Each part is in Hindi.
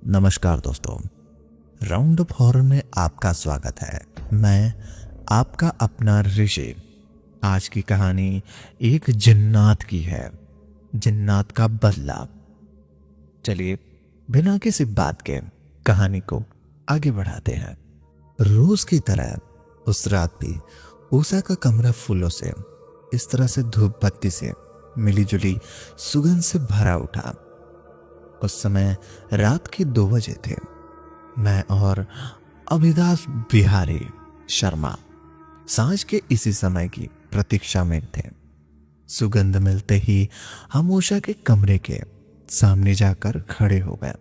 नमस्कार दोस्तों, राउंड अप हॉरर में आपका स्वागत है। मैं आपका अपना ऋषि। आज की कहानी एक जिन्नात की है, जिन्नात का बदला। चलिए बिना किसी बात के कहानी को आगे बढ़ाते हैं। रोज की तरह उस रात भी उषा का कमरा फूलों से, इस तरह से धूप बत्ती से मिलीजुली सुगंध से भरा उठा। उस समय रात के 2 बजे थे। मैं और अभिदास बिहारी शर्मा सांझ के इसी समय की प्रतीक्षा में थे। सुगंध मिलते ही हम उषा के कमरे के सामने जाकर खड़े हो गए।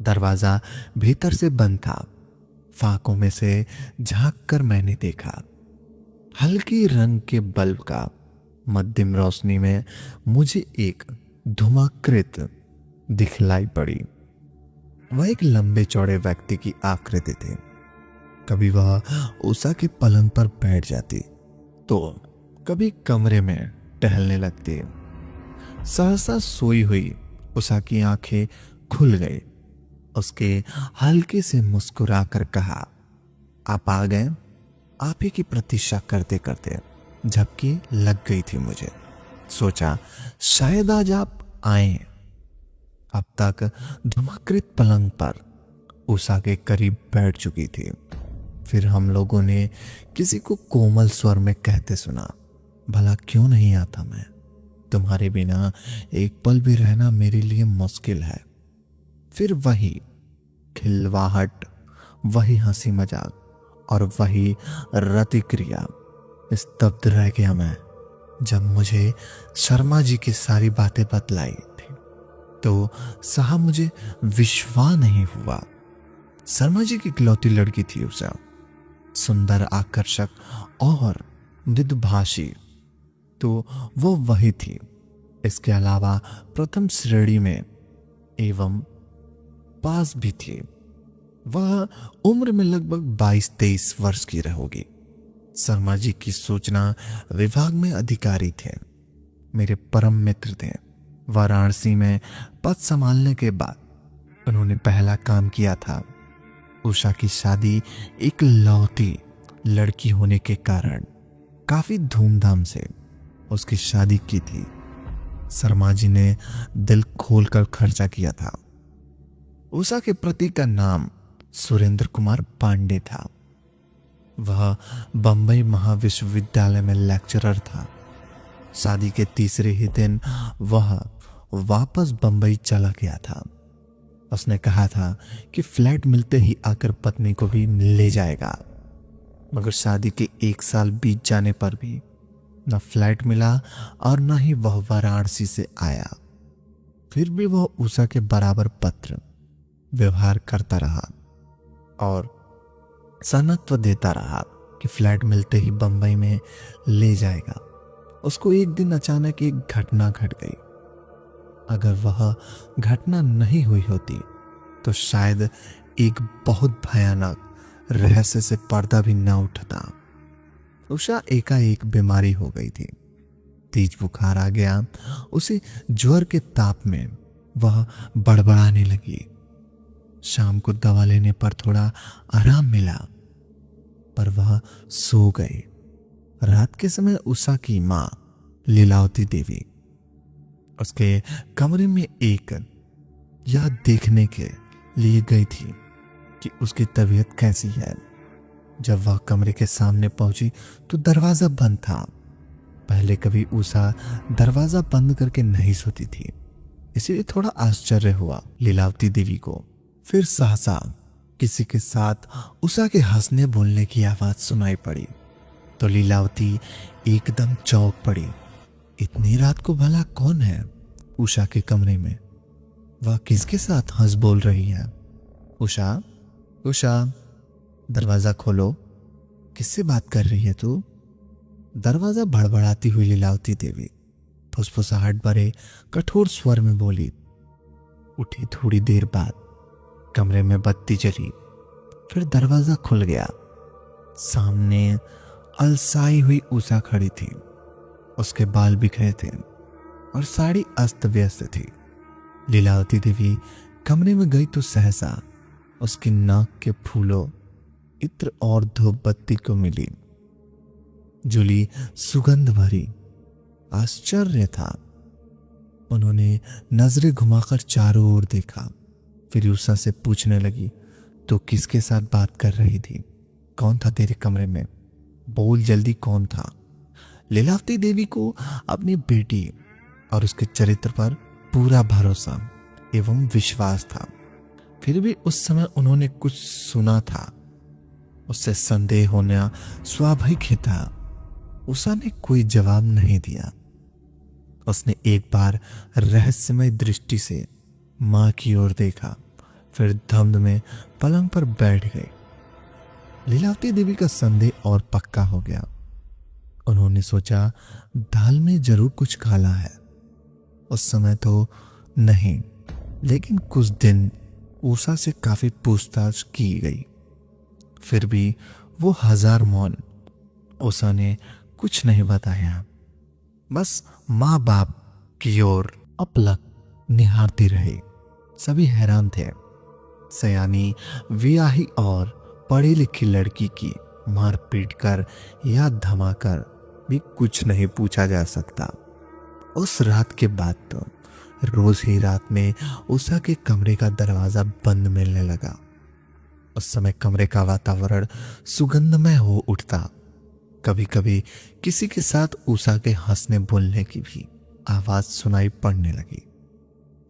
दरवाजा भीतर से बंद था। फाकों में से झांक कर मैंने देखा, हल्की रंग के बल्ब का मध्यम रोशनी में मुझे एक धूमाकृत दिखलाई पड़ी। वह एक लंबे चौड़े व्यक्ति की आकृति थी। कभी वह उषा के पलंग पर बैठ जाती तो कभी कमरे में टहलने लगती। सहसा सोई हुई उषा की आंखें खुल गई। उसके हल्के से मुस्कुराकर कहा, आप आ गए। आप ही की प्रतीक्षा करते करते झपकी लग गई थी मुझे। सोचा शायद आज आप आए। अब तक धूमाकृत पलंग पर उषा के करीब बैठ चुकी थी। फिर हम लोगों ने किसी को कोमल स्वर में कहते सुना, भला क्यों नहीं आता मैं? तुम्हारे बिना एक पल भी रहना मेरे लिए मुश्किल है। फिर वही खिलवाहट, वही हंसी मजाक और वही रतिक्रिया। स्तब्ध रह गया मैं जब मुझे शर्मा जी की सारी बातें बतलाई थी तो साहब मुझे विश्वास नहीं हुआ। शर्मा जी की इकलौती लड़की थी उषा, सुंदर, आकर्षक और मृदुभाषी, तो वो वही थी। इसके अलावा प्रथम श्रेणी में एवं पास भी थी। वह उम्र में लगभग 22-23 वर्ष की रहोगी। शर्मा जी की सूचना विभाग में अधिकारी थे, मेरे परम मित्र थे। वाराणसी में पद संभालने के बाद उन्होंने पहला काम किया था उषा की शादी एक लौती लड़की होने के कारण काफी धूमधाम से उसकी शादी की थी। शर्मा जी ने दिल खोलकर खर्चा किया था। उषा के पति का नाम सुरेंद्र कुमार पांडे था। वह बंबई महाविश्वविद्यालय में लेक्चरर था। शादी के तीसरे ही दिन वह वापस बंबई चला गया था। उसने कहा था कि फ्लैट मिलते ही आकर पत्नी को भी ले जाएगा, मगर शादी के 1 साल बीत जाने पर भी न फ्लैट मिला और न ही वह वाराणसी से आया। फिर भी वह उषा के बराबर पत्र व्यवहार करता रहा और सनत्व देता रहा कि फ्लैट मिलते ही बंबई में ले जाएगा। उसको एक दिन अचानक एक घटना घट गई। अगर वह घटना नहीं हुई होती तो शायद एक बहुत भयानक रहस्य से पर्दा भी न उठता। उषा एकाएक बीमारी हो गई थी। तेज बुखार आ गया। उसे ज्वर के ताप में वह बड़बड़ाने लगी। शाम को दवा लेने पर थोड़ा आराम मिला, पर वह सो गई। रात के समय उषा की मां लीलावती देवी उसके कमरे में एक यह देखने के लिए गई थी कि उसकी तबीयत कैसी है। जब वह कमरे के सामने पहुंची तो दरवाजा बंद था। पहले कभी उषा दरवाजा बंद करके नहीं सोती थी, इसलिए थोड़ा आश्चर्य हुआ लीलावती देवी को। फिर सहसा किसी के साथ उषा के हंसने बोलने की आवाज सुनाई पड़ी तो लीलावती एकदम चौंक पड़ी। इतनी रात को भला कौन है उषा के कमरे में? वह किसके साथ हंस बोल रही है? उषा, उषा, दरवाजा खोलो। किससे बात कर रही है तू? दरवाजा भड़बड़ाती हुई लीलावती देवी फुसफुसाहट भरे कठोर स्वर में बोली। उठी थोड़ी देर बाद कमरे में बत्ती जली। फिर दरवाजा खुल गया। सामने अलसाई हुई उषा खड़ी थी। उसके बाल बिखरे थे और साड़ी अस्त व्यस्त थी। लीलावती देवी कमरे में गई तो सहसा उसकी नाक के फूलों, इत्र और धूप बत्ती को मिली। जूली सुगंध भरी। आश्चर्य था। उन्होंने नजरें घुमाकर चारों ओर देखा, फिर उषा से पूछने लगी, तो किसके साथ बात कर रही थी? कौन था तेरे कमरे में? बोल जल्दी, कौन था? लीलावती देवी को अपनी बेटी और उसके चरित्र पर पूरा भरोसा एवं विश्वास था। फिर भी उस समय उन्होंने कुछ सुना था, उससे संदेह होना स्वाभाविक ही था। उषा ने कोई जवाब नहीं दिया। उसने एक बार रहस्यमय दृष्टि से मां की ओर देखा, फिर धम्म में पलंग पर बैठ गई। लीलावती देवी का संदेह और पक्का हो गया। उन्होंने सोचा, दाल में जरूर कुछ काला है। उस समय तो नहीं, लेकिन कुछ दिन उषा से काफी पूछताछ की गई, फिर भी वो हजार मौन। उषा ने कुछ नहीं बताया, बस माँ बाप की ओर अपलक निहारती रही। सभी हैरान थे। सयानी वियाही और पढ़ी लिखी लड़की की मार पीट कर या धमाकर भी कुछ नहीं पूछा जा सकता। उस रात के बाद तो रोज ही रात में उषा के कमरे का दरवाजा बंद मिलने लगा। उस समय कमरे का वातावरण सुगंधमय हो उठता। कभी कभी किसी के साथ उषा के हंसने बोलने की भी आवाज सुनाई पड़ने लगी,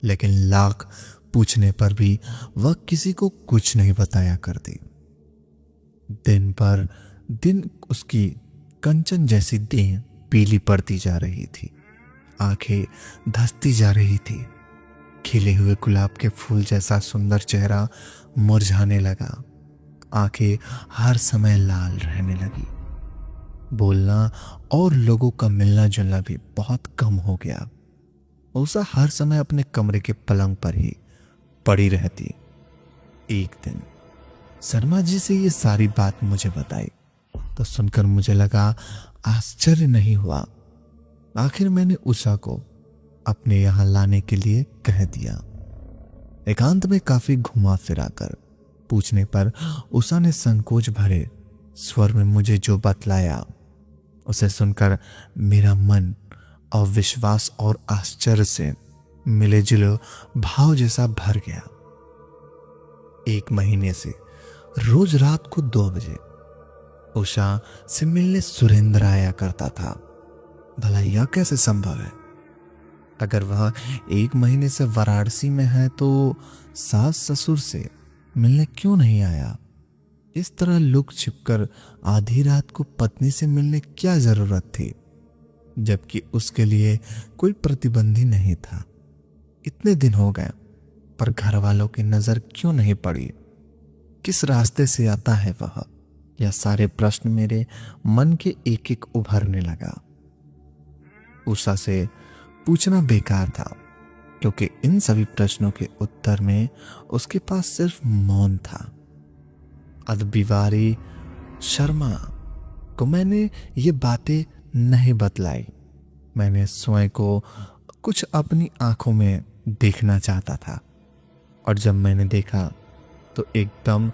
लेकिन लाख पूछने पर भी वह किसी को कुछ नहीं बताया करती। दिन पर दिन उसकी कंचन जैसी देह पीली पड़ती जा रही थी, आंखें धंसती जा रही थी। खिले हुए गुलाब के फूल जैसा सुंदर चेहरा मुरझाने लगा। आंखें हर समय लाल रहने लगी। बोलना और लोगों का मिलना जुलना भी बहुत कम हो गया। उषा हर समय अपने कमरे के पलंग पर ही पड़ी रहती। एक दिन शर्मा जी से ये सारी बात मुझे बताई तो सुनकर मुझे लगा आश्चर्य नहीं हुआ। आखिर मैंने उषा को अपने यहां लाने के लिए कह दिया। एकांत में काफी घुमा फिरा कर पूछने पर उषा ने संकोच भरे स्वर में मुझे जो बतलाया, उसे सुनकर मेरा मन अविश्वास और आश्चर्य से मिले जुले भाव जैसा भर गया। 1 महीने से रोज रात को 2 बजे उषा से मिलने सुरेंद्र आया करता था। भला यह कैसे संभव है? अगर वह 1 महीने से वाराणसी में है तो सास ससुर से मिलने क्यों नहीं आया? इस तरह लुक छिपकर आधी रात को पत्नी से मिलने क्या जरूरत थी, जबकि उसके लिए कोई प्रतिबंधी नहीं था। इतने दिन हो गए पर घर वालों की नजर क्यों नहीं पड़ी? किस रास्ते से आता है वह? यह सारे प्रश्न मेरे मन के एक एक उभरने लगा। उषा से पूछना बेकार था, क्योंकि इन सभी प्रश्नों के उत्तर में उसके पास सिर्फ मौन था। अदबिवारी शर्मा को मैंने ये बातें नहीं बतलाई। मैंने स्वयं को कुछ अपनी आंखों में देखना चाहता था, और जब मैंने देखा तो एकदम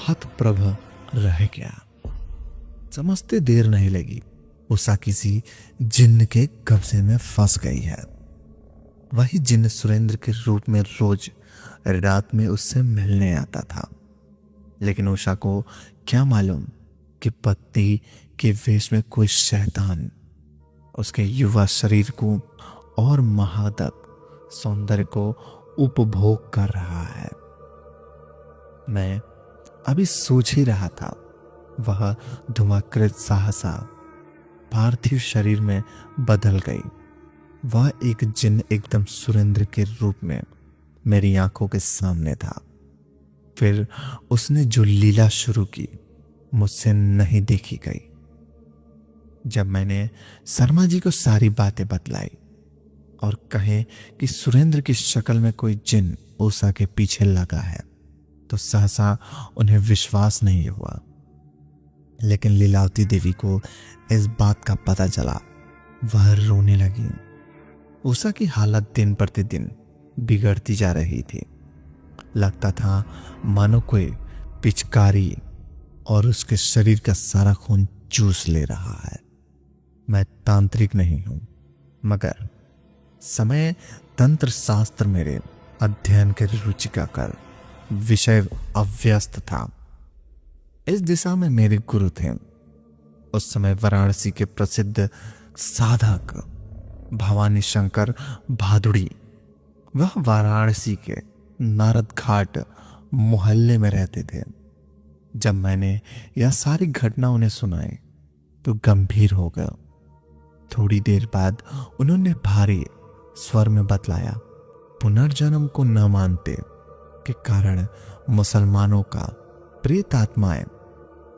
हतप्रभ रह गया। समझते देर नहीं लगी, उषा किसी जिन्न के कब्जे में फंस गई है। वही जिन्न सुरेंद्र के रूप में रोज रात में उससे मिलने आता था, लेकिन उषा को क्या मालूम कि पत्नी के वेश में कोई शैतान उसके युवा शरीर को और महादक सौंदर्य को उपभोग कर रहा है। मैं अभी सोच ही रहा था, वह धूमाकृत सहसा पार्थिव शरीर में बदल गई। वह एक जिन्न एकदम सुरेंद्र के रूप में मेरी आंखों के सामने था। फिर उसने जो लीला शुरू की मुझसे नहीं देखी गई। जब मैंने शर्मा जी को सारी बातें बतलाई और कहे कि सुरेंद्र की शक्ल में कोई जिन्न उषा के पीछे लगा है, तो सहसा उन्हें विश्वास नहीं हुआ। लेकिन लीलावती देवी को इस बात का पता चला। वह रोने लगी। उषा की हालत दिन प्रतिदिन बिगड़ती जा रही थी। लगता था मानो कोई पिचकारी और उसके शरीर का सारा खून चूस ले रहा है। मैं तांत्रिक नहीं हूं, मगर समय तंत्र शास्त्र मेरे अध्ययन के रुचि का कर विषय अव्यस्त था। इस दिशा में मेरे गुरु थे उस समय वाराणसी के प्रसिद्ध साधक भवानी शंकर भादुड़ी। वह वाराणसी के नारद घाट मोहल्ले में रहते थे। जब मैंने यह सारी घटना उन्हें सुनाई तो गंभीर हो गया। थोड़ी देर बाद उन्होंने भारी स्वर में बतलाया, पुनर्जन्म को न मानते के कारण मुसलमानों का प्रेत आत्माएं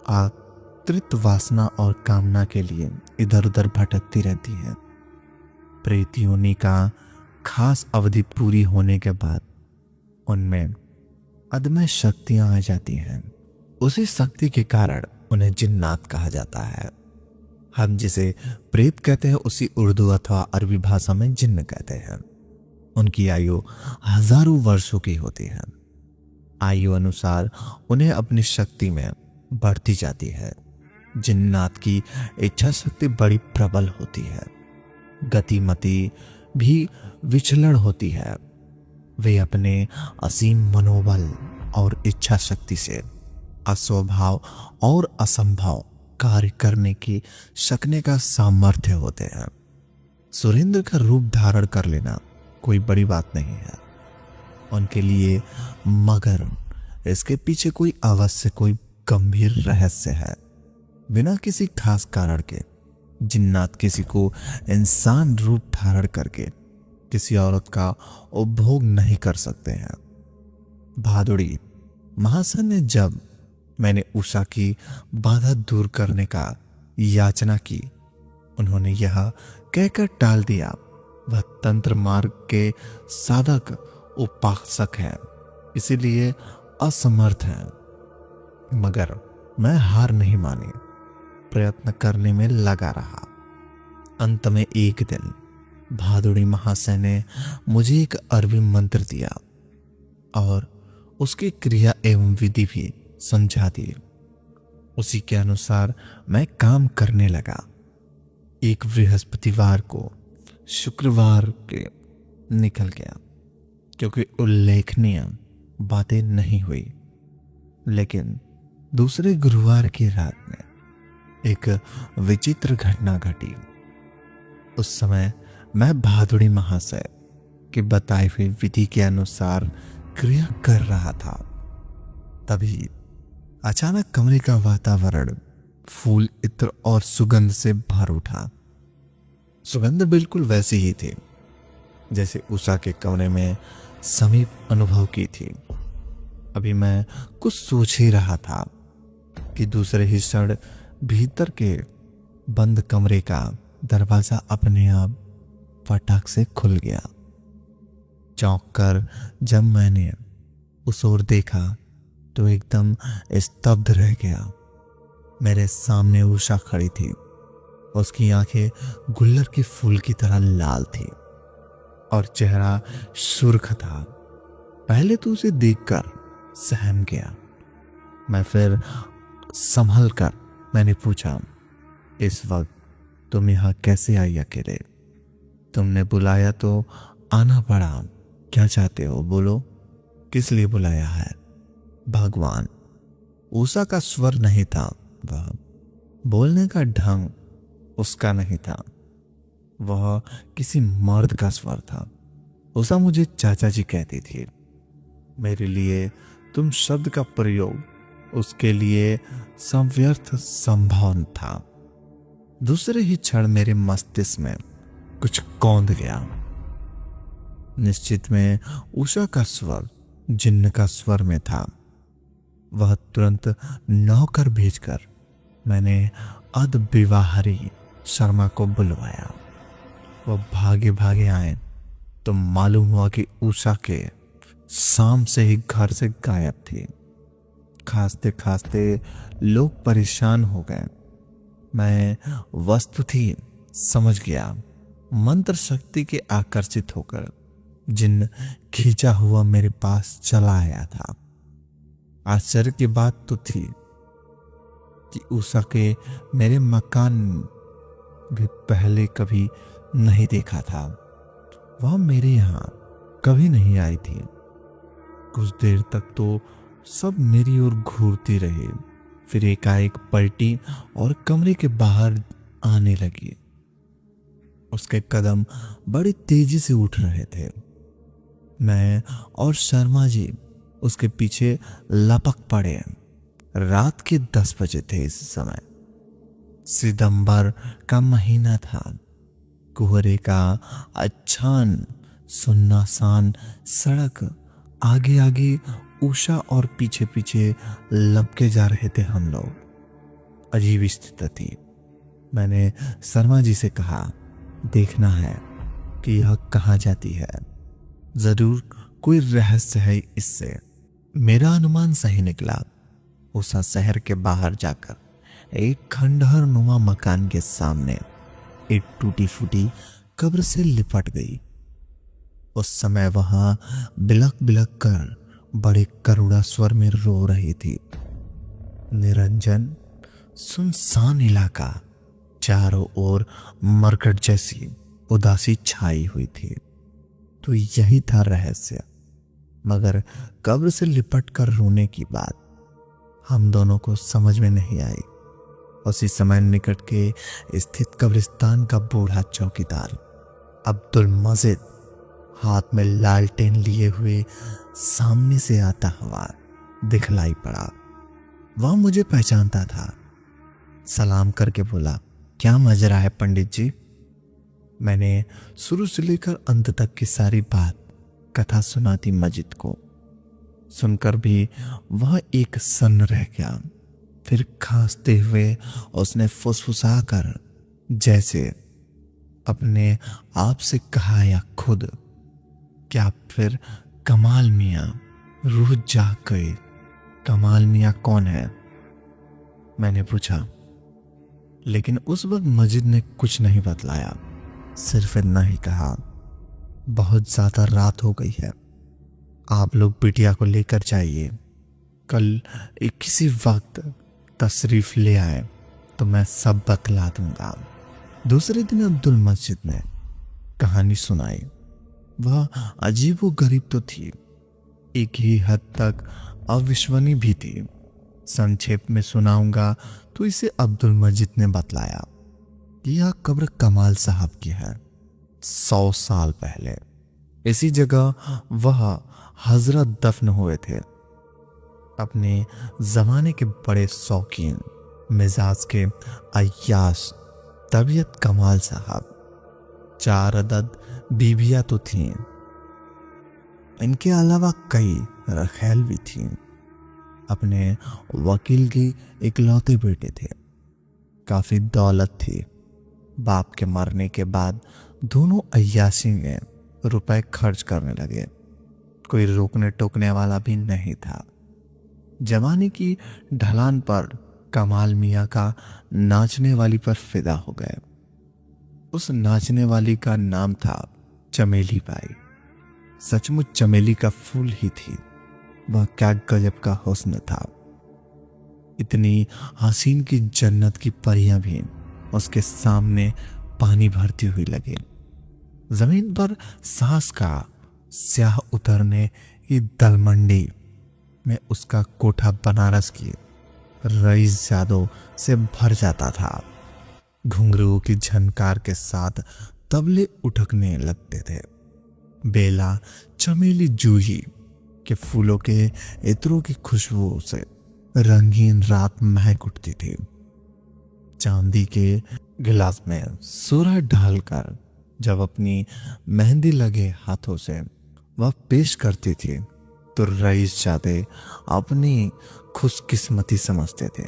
आत्रित वासना और कामना के लिए इधर उधर भटकती रहती हैं। प्रेत योनि का खास अवधि पूरी होने के बाद उनमें अदम्य शक्तियां आ जाती हैं। उसी शक्ति के कारण उन्हें जिन्नात कहा जाता है। हम जिसे प्रेत कहते हैं उसी उर्दू अथवा अरबी भाषा में जिन्न कहते हैं। उनकी आयु हजारों वर्षों की होती है। आयु अनुसार उन्हें अपनी शक्ति में बढ़ती जाती है। जिन्नात की इच्छा शक्ति बड़ी प्रबल होती है। गतिमति भी विचलन होती है। वे अपने असीम मनोबल और इच्छा शक्ति से अस्वभाव और असंभव कार्य करने की सकने का सामर्थ्य होते हैं। सुरेंद्र का रूप धारण कर लेना कोई बड़ी बात नहीं है उनके लिए, मगर इसके पीछे कोई अवश्य कोई गंभीर रहस्य है। बिना किसी खास कारण के जिन्नात किसी को इंसान रूप धारण करके किसी औरत का उपभोग नहीं कर सकते हैं। भादुड़ी महाशय ने जब मैंने उषा की बाधा दूर करने का याचना की, उन्होंने यह कहकर टाल दिया, वह तंत्र मार्ग के साधक उपासक है, इसीलिए असमर्थ है। मगर मैं हार नहीं मानी, प्रयत्न करने में लगा रहा। अंत में एक दिन भादुड़ी महाशय ने मुझे एक अरबी मंत्र दिया और उसकी क्रिया एवं विधि भी समझा दी। उसी के अनुसार मैं काम करने लगा। एक बृहस्पतिवार को शुक्रवार के निकल गया, क्योंकि उल्लेखनीय बातें नहीं हुई। लेकिन दूसरे गुरुवार की रात में एक विचित्र घटना घटी। उस समय मैं भादुड़ी महाशय की बताई हुई विधि के अनुसार क्रिया कर रहा था। तभी अचानक कमरे का वातावरण फूल, इत्र और सुगंध से भर उठा। सुगंध बिल्कुल वैसी ही थी जैसे उषा के कमरे में समीप अनुभव की थी। अभी मैं कुछ सोच ही रहा था कि दूसरे ही क्षण भीतर के बंद कमरे का दरवाजा अपने आप फटाक से खुल गया। चौंक कर जब मैंने उस ओर देखा तो एकदम स्तब्ध रह गया। मेरे सामने उषा खड़ी थी। उसकी आंखें गुल्लर के फूल की तरह लाल थी और चेहरा सुर्ख था। पहले तो उसे देखकर सहम गया। मैं फिर संभल कर मैंने पूछा, इस वक्त तुम यहां कैसे आई अकेले? तुमने बुलाया तो आना पड़ा। क्या चाहते हो बोलो, किस लिए बुलाया है? भगवान। उषा का स्वर नहीं था, वह बोलने का ढंग उसका नहीं था, वह किसी मर्द का स्वर था। उषा मुझे चाचा जी कहती थी। मेरे लिए तुम शब्द का प्रयोग उसके लिए संव्यर्थ संभव था। दूसरे ही क्षण मेरे मस्तिष्क में कुछ कौंध गया। निश्चित में उषा का स्वर जिन्न का स्वर में था। वह तुरंत नौकर भेजकर मैंने अद विवाहरी शर्मा को बुलवाया। वह भागे भागे आए तो मालूम हुआ कि उषा के शाम से ही घर से गायब थी। खांसते खांसते लोग परेशान हो गए। मैं वस्तु थी समझ गया। मंत्र शक्ति के आकर्षित होकर जिन खींचा हुआ मेरे पास चला आया था। आश्चर्य की बात तो थी कि उषा के मेरे मकान भी पहले कभी नहीं देखा था। वह मेरे यहाँ कभी नहीं आई थी। कुछ देर तक तो सब मेरी ओर घूरती रही, फिर एकाएक पलटी और कमरे के बाहर आने लगी। उसके कदम बड़ी तेजी से उठ रहे थे। मैं और शर्मा जी उसके पीछे लपक पड़े। रात के 10 बजे थे इस समय। सितंबर का महीना था। कोहरे का अच्छान सुन्नासान सड़क, आगे आगे उषा और पीछे पीछे लपके जा रहे थे हम लोग। अजीब स्थिति थी। मैंने शर्मा जी से कहा, देखना है कि यह कहाँ जाती है, जरूर कोई रहस्य है इससे। मेरा अनुमान सही निकला। उषा शहर के बाहर जाकर एक खंडहर नुमा मकान के सामने एक टूटी फूटी कब्र से लिपट गई। उस समय वहां बिलक बिलक कर बड़े करुणा स्वर में रो रही थी। निरंजन सुनसान इलाका, चारों ओर मरकट जैसी उदासी छाई हुई थी। तो यही था रहस्य। मगर कब्र से लिपट कर रोने की बात हम दोनों को समझ में नहीं आई। उसी समय निकट के स्थित कब्रिस्तान का बूढ़ा चौकीदार अब्दुल मजीद हाथ में लालटेन लिए हुए सामने से आता हुआ दिखलाई पड़ा। वह मुझे पहचानता था। सलाम करके बोला, क्या मजरा है पंडित जी? मैंने शुरू से लेकर अंत तक की सारी बात कथा सुनाती मजिद को। सुनकर भी वह एक सन्न रह गया। फिर खांसते हुए उसने फुसफुसा कर जैसे अपने आप से कहा या खुद, क्या फिर कमाल मियाँ रूह जाग गए? कमाल मियाँ कौन है? मैंने पूछा। लेकिन उस वक्त मजिद ने कुछ नहीं बतलाया, सिर्फ इतना ही कहा, बहुत ज्यादा रात हो गई है, आप लोग बिटिया को लेकर जाइए। कल एक किसी वक्त तशरीफ ले आए तो मैं सब बतला दूंगा। दूसरे दिन अब्दुल मजीद ने कहानी सुनाई। वह अजीबो गरीब तो थी, एक ही हद तक अविश्वसनीय भी थी। संक्षेप में सुनाऊंगा तो इसे अब्दुल मजीद ने बतलाया कि यह कब्र कमाल साहब की है। 100 साल पहले इसी जगह वह हजरत दफन हुए थे। अपने जमाने के बड़े शौकीन मिजाज के अय्याश तबीयत कमाल साहब। 4 अदद बीबियां तो थीं, इनके अलावा कई रखैल भी थीं। अपने वकील की इकलौते बेटे थे। काफी दौलत थी। बाप के मरने के बाद दोनों अय्याशी में रुपए खर्च करने लगे। कोई रोकने टोकने वाला भी नहीं था। जमाने की ढलान पर कमाल मियाँ का नाचने वाली पर फिदा हो गए। उस नाचने वाली का नाम था चमेली बाई। सचमुच चमेली का फूल ही थी। वह क्या गजब का हुस्न था। इतनी हसीन की जन्नत की परियां भी उसके सामने पानी भरती हुई लगी। जमीन पर सांस का स्याह उतरने की दलमंडी में उसका कोठा बनारस की रईस यादों से भर जाता था। घुंघरू की झनकार के साथ तबले उठकने लगते थे। बेला, चमेली, जूही के फूलों के इत्रों की खुशबू से रंगीन रात महक उठती थी। चांदी के गिलास में सूरह ढालकर जब अपनी मेहंदी लगे हाथों से वह पेश करती थी तो रईस जादे अपनी खुशकिस्मती समझते थे।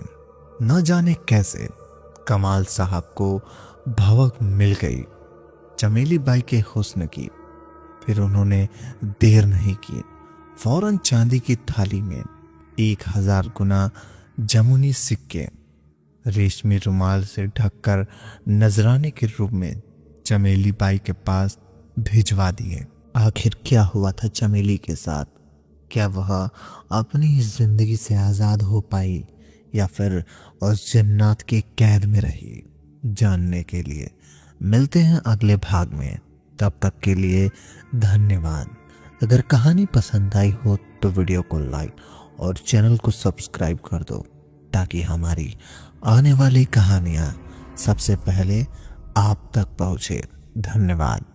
न जाने कैसे कमाल साहब को भवक मिल गई चमेली बाई के हुस्न की। फिर उन्होंने देर नहीं की, फौरन चांदी की थाली में 1000 गुना जमुनी सिक्के रेशमी रुमाल से ढककर नजराने के रूप में चमेली बाई के पास भिजवा दिए। आखिर क्या हुआ था चमेली के साथ? क्या वह अपनी जिंदगी से आज़ाद हो पाई या फिर उस जन्नत के कैद में रही? जानने के लिए मिलते हैं अगले भाग में। तब तक के लिए धन्यवाद। अगर कहानी पसंद आई हो तो वीडियो को लाइक और चैनल को सब्सक्राइब कर दो, ताकि हमारी आने वाली कहानियाँ सबसे पहले आप तक पहुँचे। धन्यवाद।